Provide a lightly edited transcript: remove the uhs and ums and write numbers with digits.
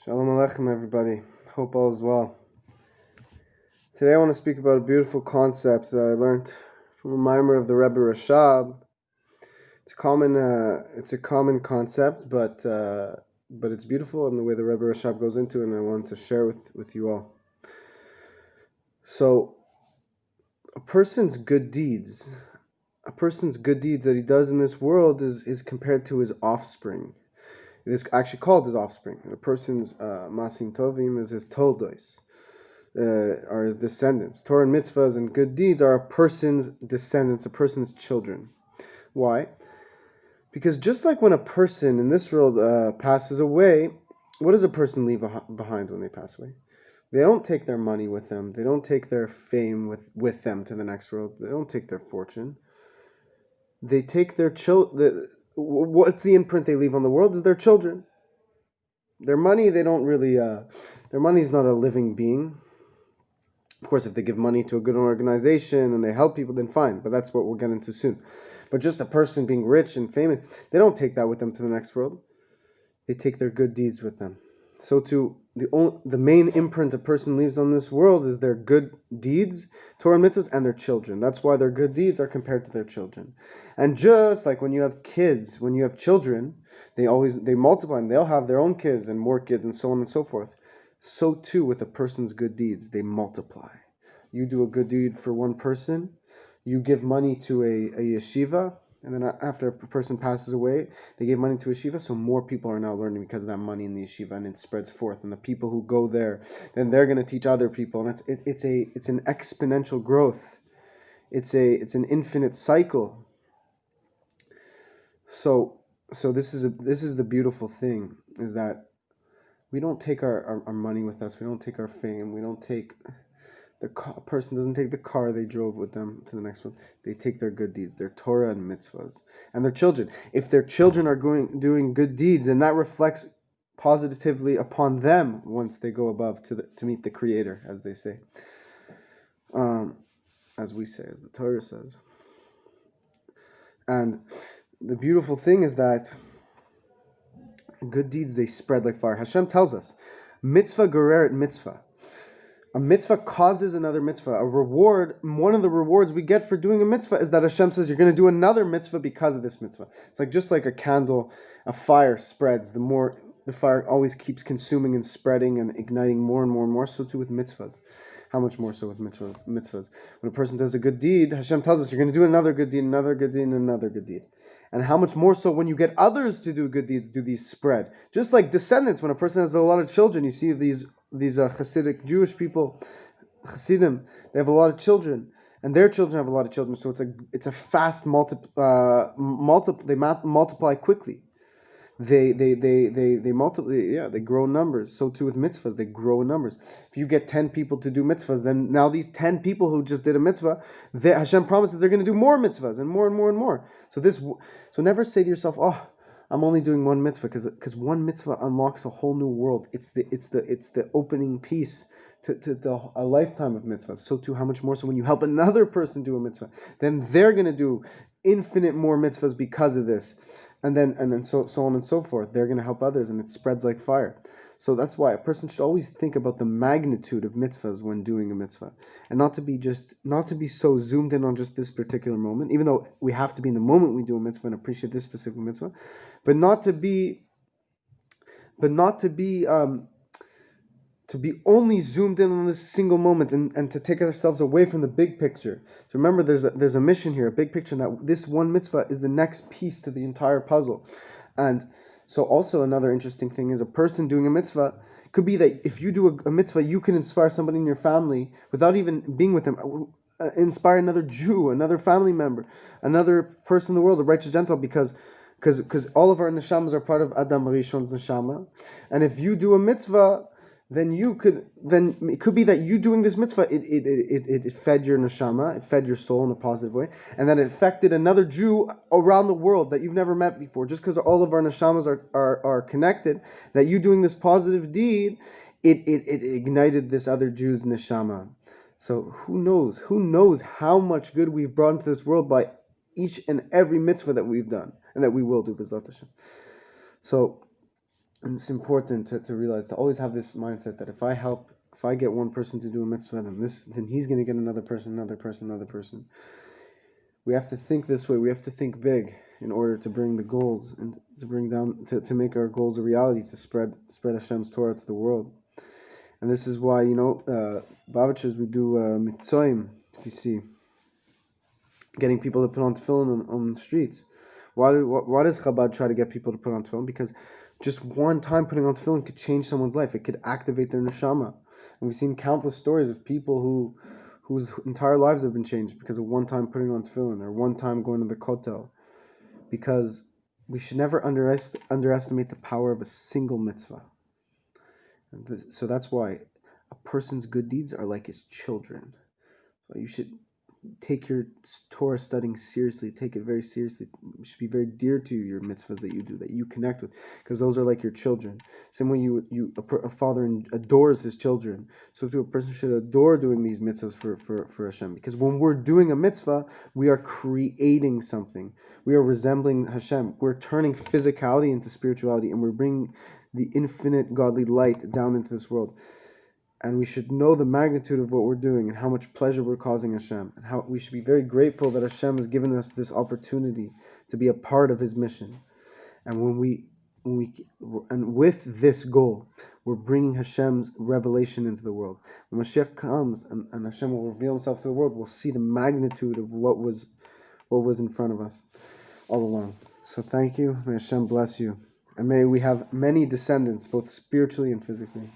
Shalom Aleichem, everybody. Hope all is well. Today I want to speak about a beautiful concept that I learned from a mimer of the Rebbe Rashab. It's a common concept, but it's beautiful in the way the Rebbe Rashab goes into it, and I want to share with you all. So, a person's good deeds that he does in this world is compared to his offspring. It is actually called his offspring. And a person's masim tovim is his toldos, are his descendants. Torah and mitzvahs and good deeds are a person's descendants, a person's children. Why? Because just like when a person in this world passes away, what does a person leave behind when they pass away? They don't take their money with them. They don't take their fame with them to the next world. They don't take their fortune. They take their children. What's the imprint they leave on the world is their children. Their money, they don't really, their money's not a living being. Of course, if they give money to a good organization and they help people, then fine. But that's what we'll get into soon. But just a person being rich and famous, they don't take that with them to the next world. They take their good deeds with them. So too, the main imprint a person leaves on this world is their good deeds, Torah and mitzvahs, and their children. That's why their good deeds are compared to their children. And just like when you have kids, when you have children, they multiply and they'll have their own kids and more kids and so on and so forth. So too with a person's good deeds, they multiply. You do a good deed for one person, you give money to a yeshiva, and then after a person passes away, they give money to a yeshiva, so more people are now learning because of that money in the yeshiva, and it spreads forth. And the people who go there, then they're going to teach other people, and it's an exponential growth. It's an infinite cycle. So this is the beautiful thing, is that we don't take our money with us. We don't take our fame. We don't take a person doesn't take the car they drove with them to the next one. They take their good deeds, their Torah and mitzvahs, and their children. If their children are doing good deeds, then that reflects positively upon them once they go above to meet the Creator, as they say, as we say, as the Torah says. And the beautiful thing is that good deeds, they spread like fire. Hashem tells us, mitzvah gereret mitzvah. A mitzvah causes another mitzvah. A reward, one of the rewards we get for doing a mitzvah is that Hashem says you're going to do another mitzvah because of this mitzvah. It's like just like a candle, a fire spreads. The more the fire always keeps consuming and spreading and igniting more and more and more, so too with mitzvahs. How much more so with mitzvahs? When a person does a good deed, Hashem tells us you're going to do another good deed, another good deed, and another good deed. And how much more so when you get others to do good deeds, do these spread. Just like descendants, when a person has a lot of children, you see these Hasidic Jewish people, Hasidim, they have a lot of children, and their children have a lot of children. So it's a fast they multiply quickly. They multiply. Yeah, they grow in numbers. So too with mitzvahs, they grow in numbers. If you get 10 people to do mitzvahs, then now these 10 people who just did a mitzvah, Hashem promises they're going to do more mitzvahs and more and more and more. So never say to yourself, "Oh, I'm only doing one mitzvah," because one mitzvah unlocks a whole new world. It's the opening piece to a lifetime of mitzvahs. So too, how much more so when you help another person do a mitzvah, then they're going to do infinite more mitzvahs because of this. And then so on and so forth. They're going to help others, and it spreads like fire. So that's why a person should always think about the magnitude of mitzvahs when doing a mitzvah, and not to be so zoomed in on just this particular moment. Even though we have to be in the moment we do a mitzvah and appreciate this specific mitzvah, but not to be only zoomed in on this single moment and to take ourselves away from the big picture. So remember, there's a mission here, a big picture, and that this one mitzvah is the next piece to the entire puzzle. And so also another interesting thing is a person doing a mitzvah could be that if you do a mitzvah, you can inspire somebody in your family without even being with them. Inspire another Jew, another family member, another person in the world, a righteous Gentile, because all of our neshamas are part of Adam Rishon's neshama. And if you do a mitzvah, then it could be that you doing this mitzvah, it fed your neshama, it fed your soul in a positive way, and then it affected another Jew around the world that you've never met before. Just because all of our neshamas are connected, that you doing this positive deed, it ignited this other Jew's neshama. So who knows how much good we've brought into this world by each and every mitzvah that we've done and that we will do, b'ezrat Hashem. So And it's important to realize, to always have this mindset that if I get one person to do a mitzvah, then he's going to get another person, another person, another person. We have to think this way. We have to think big in order to bring the goals and to make our goals a reality, to spread Hashem's Torah to the world. And this is why, Bavitchers, we do Mitzvah, if you see, getting people to put on tefillin on the streets. Why does Chabad try to get people to put on tefillin? Because just one time putting on tefillin could change someone's life. It could activate their neshama. And we've seen countless stories of people whose entire lives have been changed because of one time putting on tefillin or one time going to the kotel. Because we should never underestimate the power of a single mitzvah. So that's why a person's good deeds are like his children. So you should take your Torah studying seriously. Take it very seriously. It should be very dear to you, your mitzvahs that you do, that you connect with, because those are like your children. Same way a father adores his children, so too a person should adore doing these mitzvahs for Hashem. Because when we're doing a mitzvah, we are creating something. We are resembling Hashem. We're turning physicality into spirituality, and we're bringing the infinite godly light down into this world. And we should know the magnitude of what we're doing and how much pleasure we're causing Hashem, and how we should be very grateful that Hashem has given us this opportunity to be a part of His mission. And with this goal, we're bringing Hashem's revelation into the world. When Mashiach comes and Hashem will reveal Himself to the world, we'll see the magnitude of what was in front of us all along. So thank you. May Hashem bless you, and may we have many descendants, both spiritually and physically.